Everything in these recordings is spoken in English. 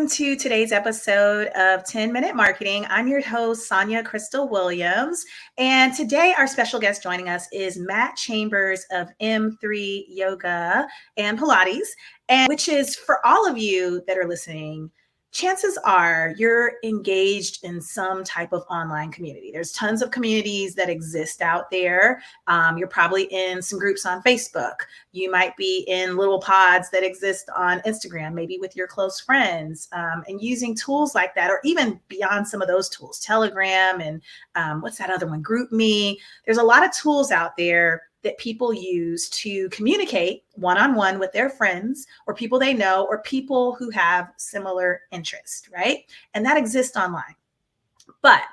welcome to today's episode of 10-Minute Marketing. I'm your host, Sonja Crystal Williams. And today our special guest joining us is Matt Chambers of M3 Yoga and Pilates, and which is for all of you that are listening, chances are you're engaged in some type of online community. There's tons of communities that exist out there. You're probably in some groups on Facebook. You might be in little pods that exist on Instagram, maybe with your close friends, and using tools like that, or even beyond some of those tools, Telegram and what's that other one? GroupMe. There's a lot of tools out there that people use to communicate one-on-one with their friends or people they know or people who have similar interests, right? And that exists online. But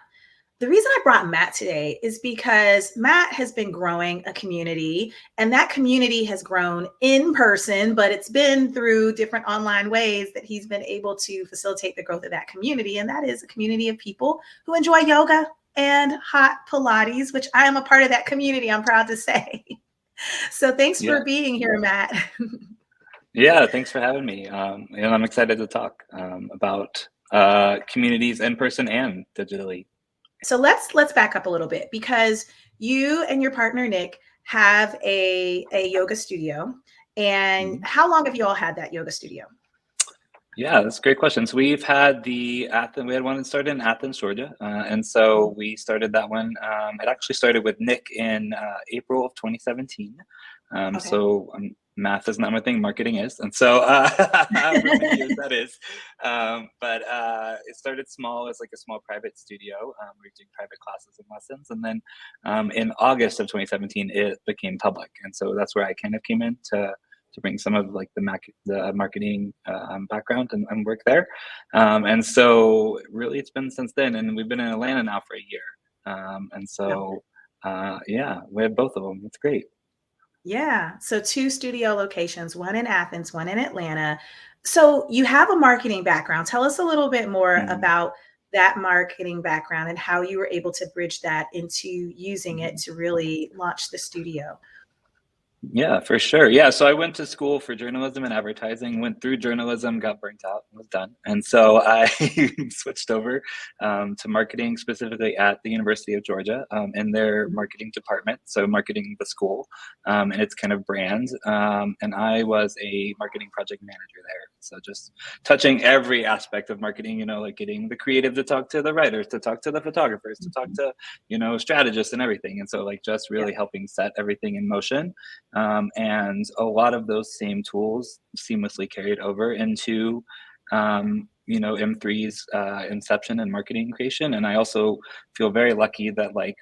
the reason I brought Matt today is because Matt has been growing a community, and that community has grown in person, but it's been through different online ways that he's been able to facilitate the growth of that community. And that is a community of people who enjoy yoga and hot Pilates, which I am a part of that community, I'm proud to say. So thanks for being here, Matt. Yeah, thanks for having me. And I'm excited to talk about communities in person and digitally. So let's back up a little bit, because you and your partner, Nick, have a yoga studio. And how long have you all had that yoga studio? Yeah, that's a great question. So we've had we had one that started in Athens, Georgia. And so we started that one. It actually started with Nick in April of 2017. Okay. So math is not my thing, marketing is. And so however many years that is. But it started small as like a small private studio. We were doing private classes and lessons. And then in August of 2017, it became public. And so that's where I kind of came in to bring some of like the marketing background and work there. And so really it's been since then, and we've been in Atlanta now for a year. And so, we have both of them. It's great. Yeah. So 2 studio locations, one in Athens, one in Atlanta. So you have a marketing background. Tell us a little bit more about that marketing background and how you were able to bridge that into using it to really launch the studio. Yeah, for sure. Yeah. So I went to school for journalism and advertising, went through journalism, got burnt out, was done. And so I switched over to marketing, specifically at the University of Georgia in their marketing department. So marketing the school and its kind of brand. And I was a marketing project manager there. So just touching every aspect of marketing, like getting the creative to talk to the writers, to talk to the photographers, to talk to, strategists and everything. And so like just really helping set everything in motion. And a lot of those same tools seamlessly carried over into, M3's inception and marketing creation. And I also feel very lucky that like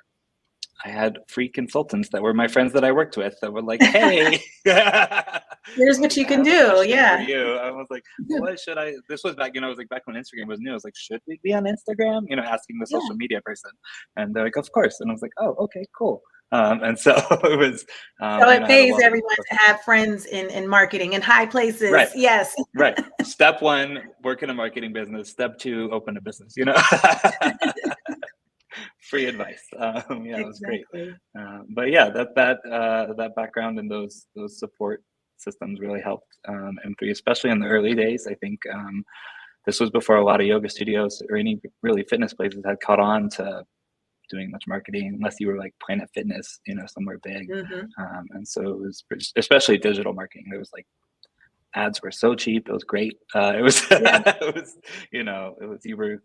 I had free consultants that were my friends that I worked with that were like, hey, here's what you can do. Yeah. For you. I was like, what should I, this was back, I was like back when Instagram was new. I was like, should we be on Instagram? Asking the social media person. And they're like, of course. And I was like, oh, okay, cool. And so it was. So it pays everyone to have friends in marketing in high places. Right. Yes. Right. Step 1, work in a marketing business. Step 2, open a business. Free advice. It was great. But yeah, that background and those support systems really helped M3, especially in the early days. I think this was before a lot of yoga studios or any really fitness places had caught on to doing much marketing, unless you were like Planet Fitness, somewhere big. And so it was especially digital marketing. There was like ads were so cheap. It was great. It was you were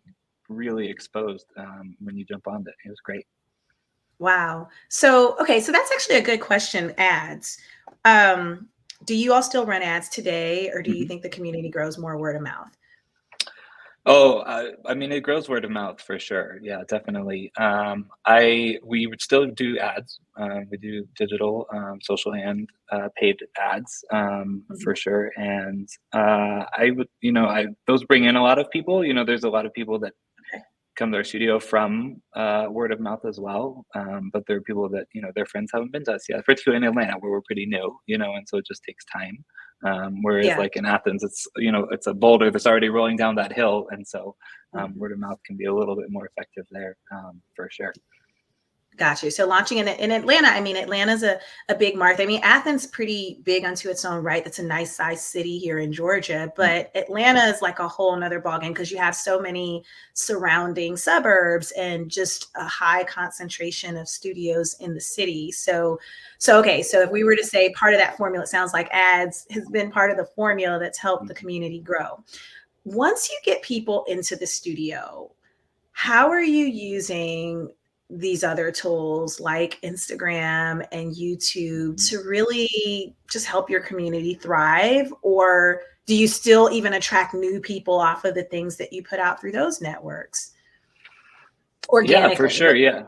really exposed when you jump on it. It was great. Wow. So that's actually a good question. Ads. Do you all still run ads today, or do you think the community grows more word of mouth? Oh, I mean, it grows word of mouth for sure. Yeah, definitely. We would still do ads. We do digital, social, and paid ads for sure. And I would, those bring in a lot of people. There's a lot of people that come to our studio from word of mouth as well. But there are people that, their friends haven't been to us yet, particularly in Atlanta where we're pretty new, and so it just takes time. Whereas like in Athens, it's, it's a boulder that's already rolling down that hill. And so word of mouth can be a little bit more effective there for sure. Got you. So launching in Atlanta, I mean, Atlanta's a big market. I mean, Athens pretty big unto its own right. That's a nice sized city here in Georgia, but Atlanta is like a whole nother ballgame because you have so many surrounding suburbs and just a high concentration of studios in the city. Okay. So if we were to say part of that formula, it sounds like ads has been part of the formula that's helped the community grow. Once you get people into the studio, how are you using these other tools like Instagram and YouTube to really just help your community thrive? Or do you still even attract new people off of the things that you put out through those networks? Organically. Yeah, for sure. Yeah.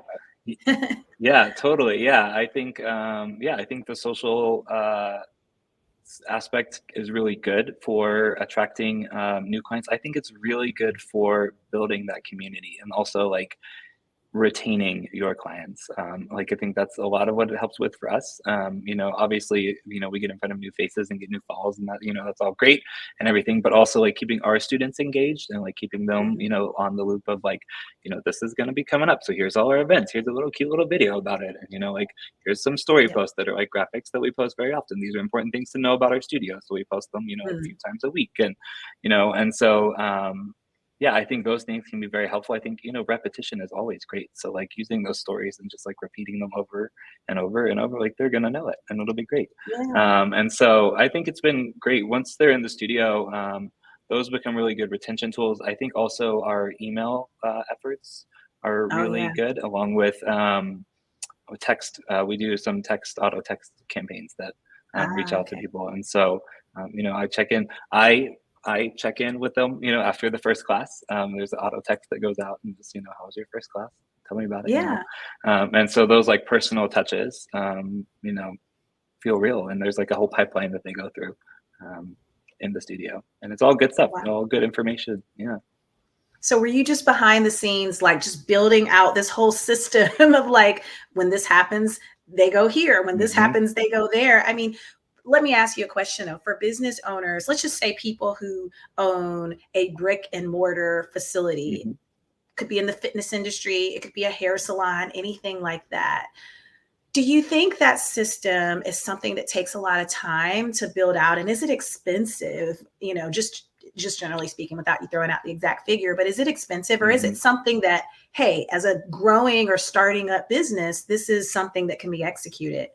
Yeah, totally. Yeah. I think, I think the social, aspect is really good for attracting new clients. I think it's really good for building that community and also like retaining your clients. Like I think that's a lot of what it helps with for us. Obviously, we get in front of new faces and get new follows and that, that's all great and everything, but also like keeping our students engaged and like keeping them, on the loop of like, this is going to be coming up. So here's all our events. Here's a little cute little video about it. And, like, here's some story posts that are like graphics that we post very often. These are important things to know about our studio. So we post them, a few times a week. And, and so, yeah, I think those things can be very helpful. I think, repetition is always great. So like using those stories and just like repeating them over and over and over, like they're going to know it and it'll be great. Yeah. And so I think it's been great once they're in the studio. Those become really good retention tools. I think also our email efforts are really good along with text. We do some auto text campaigns that reach out to people. And so, I check in. I check in with them, after the first class. There's an auto text that goes out and just, how was your first class? Tell me about it. Yeah. And so those like personal touches, feel real. And there's like a whole pipeline that they go through in the studio. And it's all good stuff, all good information. Yeah. So were you just behind the scenes, like just building out this whole system of like, when this happens, they go here. When this happens, they go there. I mean, let me ask you a question though. For business owners, let's just say people who own a brick and mortar facility, could be in the fitness industry, it could be a hair salon, anything like that. Do you think that system is something that takes a lot of time to build out? And is it expensive? Just generally speaking, without you throwing out the exact figure, but is it expensive or is it something that, hey, as a growing or starting up business, this is something that can be executed?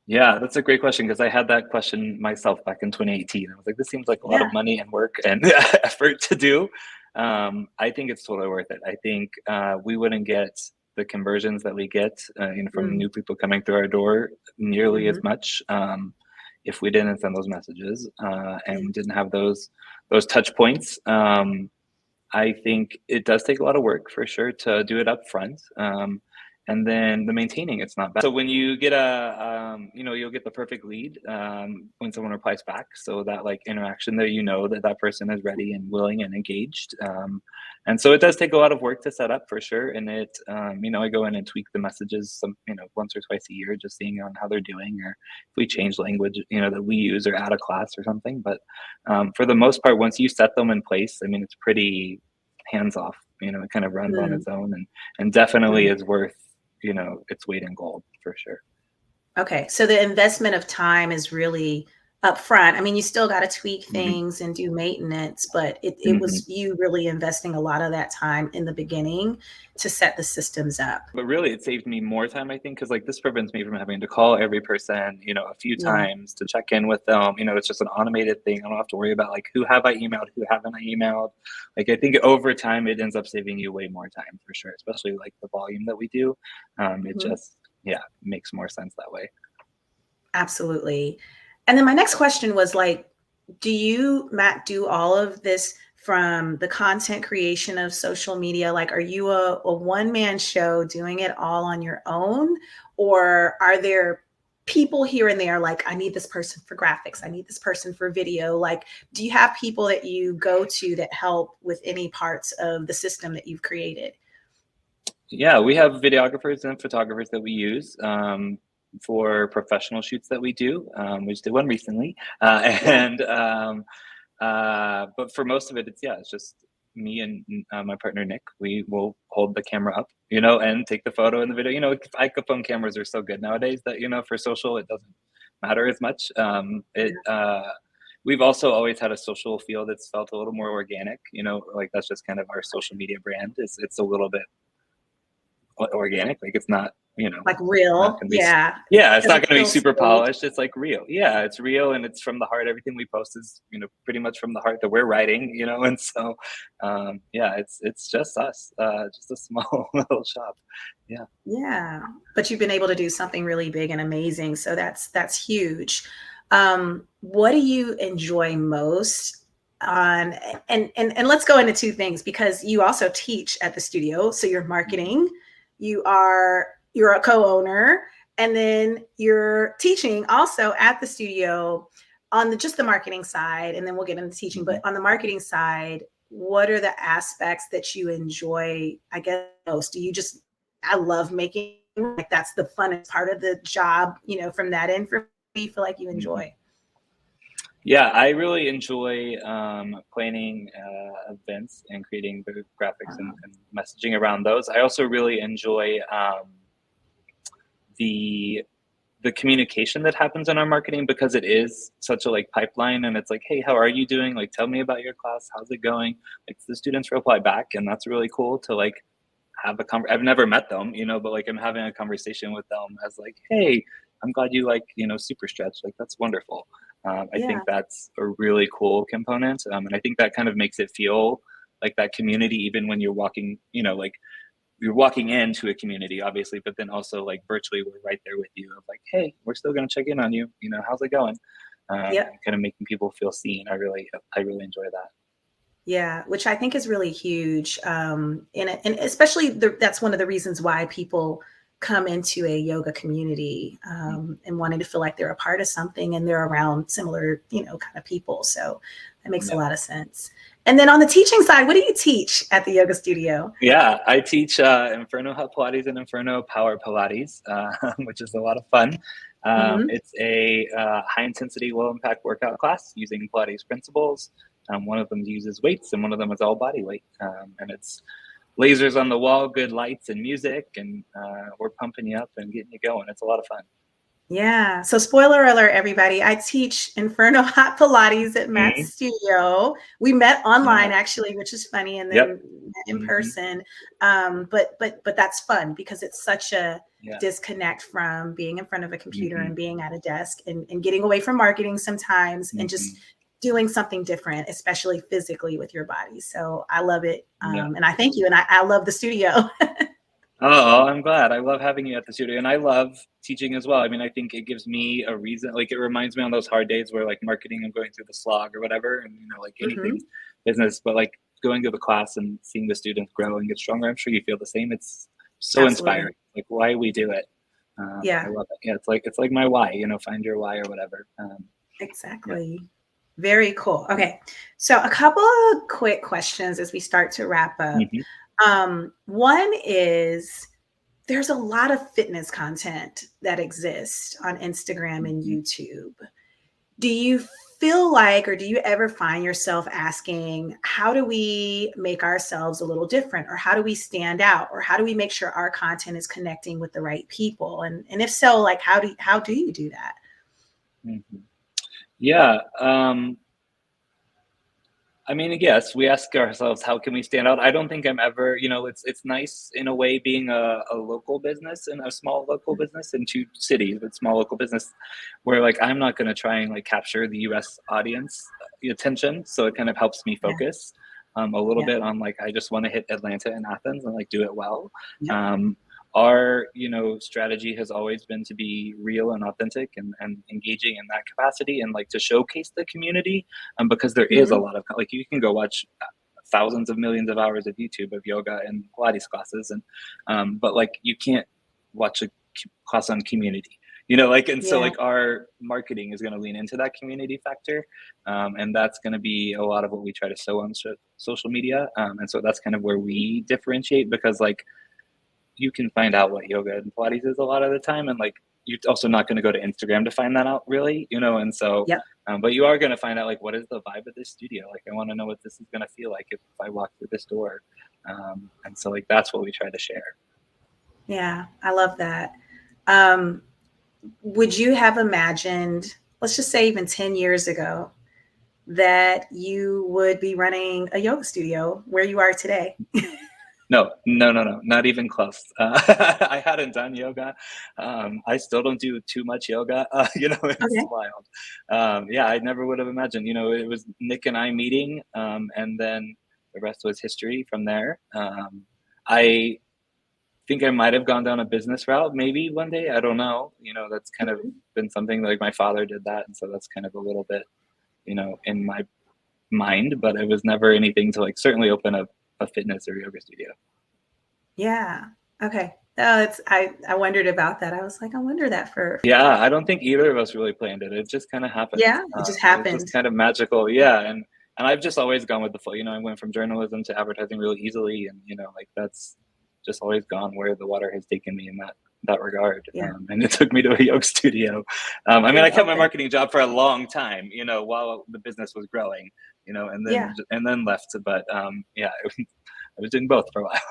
Yeah, that's a great question because I had that question myself back in 2018. I was like, this seems like a lot of money and work and effort to do. I think it's totally worth it. I think we wouldn't get the conversions that we get from new people coming through our door nearly as much if we didn't send those messages and didn't have those touch points. I think it does take a lot of work for sure to do it up front. And then the maintaining, it's not bad. So when you get you'll get the perfect lead when someone replies back. So that like interaction there, that person is ready and willing and engaged. And so it does take a lot of work to set up for sure. And it, I go in and tweak the messages once or twice a year, just seeing on how they're doing, or if we change language, that we use or add a class or something. But for the most part, once you set them in place, I mean, it's pretty hands off, it kind of runs on its own and definitely is worth, its weight in gold for sure. Okay. So the investment of time is really upfront. I mean, you still got to tweak things and do maintenance, but it was you really investing a lot of that time in the beginning to set the systems up. But really, it saved me more time, I think, because like this prevents me from having to call every person, a few times to check in with them. It's just an automated thing. I don't have to worry about like who have I emailed, who haven't I emailed. Like I think over time, it ends up saving you way more time for sure, especially like the volume that we do. It just makes more sense that way. Absolutely. And then my next question was like, do you, Matt, do all of this from the content creation of social media? Like, are you a one-man show doing it all on your own? Or are there people here and there, like, I need this person for graphics, I need this person for video? Like, do you have people that you go to that help with any parts of the system that you've created? Yeah, we have videographers and photographers that we use for professional shoots that we do. We just did one recently. But for most of it, it's just me and my partner Nick, we will hold the camera up, and take the photo and the video. iPhone cameras are so good nowadays that for social it doesn't matter as much. We've also always had a social feel that's felt a little more organic. Like that's just kind of our social media brand. It's a little bit organic. Like it's not Like not real. gonna be Yeah. it's not Doesn't gonna be feel super staged. polished. It's like real. Yeah, it's real and it's from the heart. Everything we post is pretty much from the heart that we're writing. And so it's just us, just a small little shop. Yeah. Yeah. But you've been able to do something really big and amazing. So that's huge. What do you enjoy most on and let's go into two things, because you also teach at the studio. So you're marketing, you're a co-owner, and then you're teaching also at the studio on just the marketing side, and then we'll get into teaching. But on the marketing side, what are the aspects that you enjoy, I guess, most? I love making, like that's the funnest part of the job, from that end for me, feel like you enjoy. Yeah, I really enjoy planning events and creating the graphics and messaging around those. I also really enjoy the communication that happens in our marketing, because it is such a pipeline, and it's like, hey, how are you doing? Like, tell me about your class. How's it going? Like, the students reply back, and that's really cool to have I've never met them, but I'm having a conversation with them as hey, I'm glad you super stretch. That's wonderful. I think that's a really cool component. And I think that kind of makes it feel like that community, even when you're walking, you're walking into a community, obviously, but then also virtually we're right there with you of hey, we're still going to check in on you. How's it going? Kind of making people feel seen. I really enjoy that. Yeah, which I think is really huge. And especially that's one of the reasons why people come into a yoga community and wanting to feel like they're a part of something and they're around similar, kind of people. So that makes a lot of sense. And then on the teaching side, what do you teach at the yoga studio? Yeah, I teach Inferno Hot Pilates and Inferno Power Pilates, which is a lot of fun. It's a high intensity, low impact workout class using Pilates principles. One of them uses weights and one of them is all body weight. And it's lasers on the wall, good lights and music, and we're pumping you up and getting you going. It's a lot of fun. Yeah. So spoiler alert, everybody, I teach Inferno Hot Pilates at Matt's studio. We met online actually, which is funny, and then met in person. But that's fun because it's such a disconnect from being in front of a computer and being at a desk and getting away from marketing sometimes and just doing something different, especially physically with your body. So I love it. And I thank you. And I love the studio. Oh, I'm glad. I love having you at the studio, and I love teaching as well. I mean, I think it gives me a reason, it reminds me on those hard days where marketing, I'm going through the slog or whatever, and anything business, but going to the class and seeing the students grow and get stronger. I'm sure you feel the same. It's so inspiring. Why we do it. I love it. Yeah, it's like my why, find your why or whatever. Exactly. Yeah. Very cool. Okay. So a couple of quick questions as we start to wrap up. One is, there's a lot of fitness content that exists on Instagram and YouTube. Do you feel like, or do you ever find yourself asking, how do we make ourselves a little different, or how do we stand out, or how do we make sure our content is connecting with the right people? And if so, how do you do that? Yeah. I mean, yes, we ask ourselves, how can we stand out? I don't think I'm ever, it's nice in a way being a local business and a small local business in two cities, but small local business where I'm not going to try and capture the US audience attention. So it kind of helps me focus a little bit on I just want to hit Atlanta and Athens and do it well. Our strategy has always been to be real and authentic and engaging in that capacity, and to showcase the community, because there is a lot of you can go watch thousands of millions of hours of YouTube of yoga and Pilates classes, and but you can't watch a class on community, so our marketing is going to lean into that community factor, and that's going to be a lot of what we try to sow on social media, and so that's kind of where we differentiate, because you can find out what yoga and Pilates is a lot of the time, and you're also not going to go to Instagram to find that out, really, and so Yep. but you are going to find out, like, what is the vibe of this studio. Like, I want to know what this is going to feel like if I walk through this door. And so, like, that's what we try to share. Yeah, I love that. Would you have imagined, let's just say even 10 years ago, that you would be running a yoga studio where you are today? No, not even close. I hadn't done yoga. I still don't do too much yoga. It's Okay. wild. Yeah, I never would have imagined. It was Nick and I meeting, and then the rest was history from there. I think I might have gone down a business route maybe one day. I don't know. That's kind of been something, like, my father did that, and so that's kind of a little bit, in my mind. But it was never anything to, like, certainly open a fitness or yoga studio. Yeah. Okay. I wondered about that. I was like, I wonder that for Yeah, I don't think either of us really planned it. It just kind of happened. Yeah, it just It happened. was just kind of magical. Yeah, and I've just always gone with the flow. I went from journalism to advertising really easily, and like, that's just always gone where the water has taken me in that regard. Yeah. And it took me to a yoga studio. I kept my Okay. marketing job for a long time, while the business was growing, and then left. But yeah, I was doing both for a while.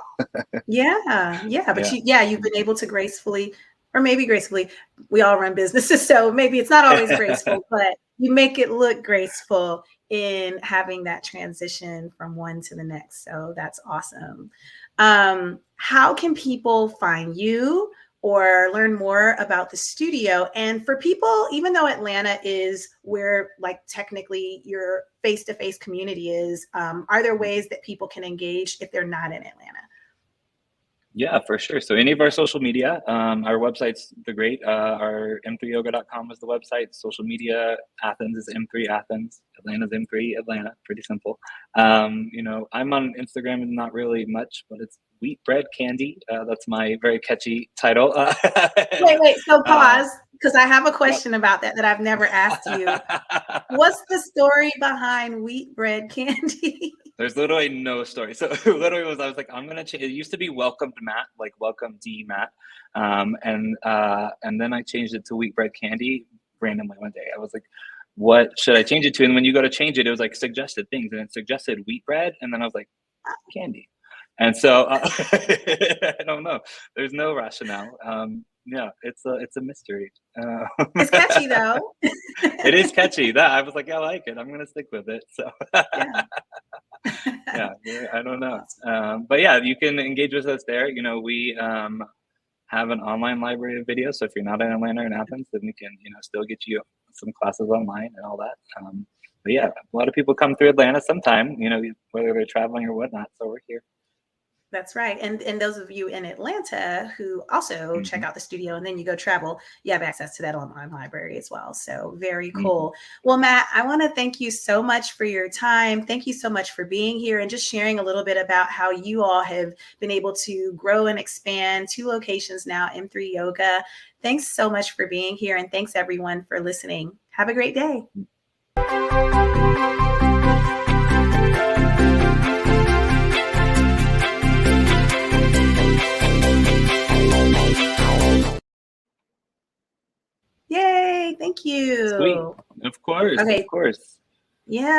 Yeah. But Yeah. you've been able to gracefully, or maybe gracefully, we all run businesses, so maybe it's not always graceful, but you make it look graceful in having that transition from one to the next. So that's awesome. How can people find you or learn more about the studio? And for people, even though Atlanta is where, like, technically your face-to-face community is, are there ways that people can engage if they're not in Atlanta? Yeah, for sure. So any of our social media, our website's our m3yoga.com is the website. Social media, Athens is M3 Athens, Atlanta's M3 Atlanta, pretty simple. I'm on Instagram, and not really much, but it's Wheat Bread Candy. That's my very catchy title. Wait, so pause, because I have a question about that I've never asked you. What's the story behind Wheat Bread Candy? There's literally no story. So literally I was like, I'm gonna change. It used to be Welcomed Matt, like Welcome D Matt, and then I changed it to Wheat Bread Candy randomly one day. I was like, what should I change it to? And when you go to change it, it was like suggested things, and it suggested wheat bread, and then I was like, candy. And so I don't know. There's no rationale. Yeah, it's a mystery. It's catchy though. It is catchy. That I was like, I like it. I'm gonna stick with it. So. Yeah. Yeah, I don't know. But yeah, you can engage with us there. We have an online library of videos. So if you're not in Atlanta or in Athens, then we can, still get you some classes online and all that. But yeah, a lot of people come through Atlanta sometime, whether they're traveling or whatnot. So we're here. That's right. And those of you in Atlanta who also check out the studio and then you go travel, you have access to that online library as well. So very cool. Well, Matt, I want to thank you so much for your time. Thank you so much for being here and just sharing a little bit about how you all have been able to grow and expand 2 locations now, M3 Yoga. Thanks so much for being here. And thanks everyone for listening. Have a great day. Yay, thank you. Sweet. Of course. Okay. Of course. Yeah.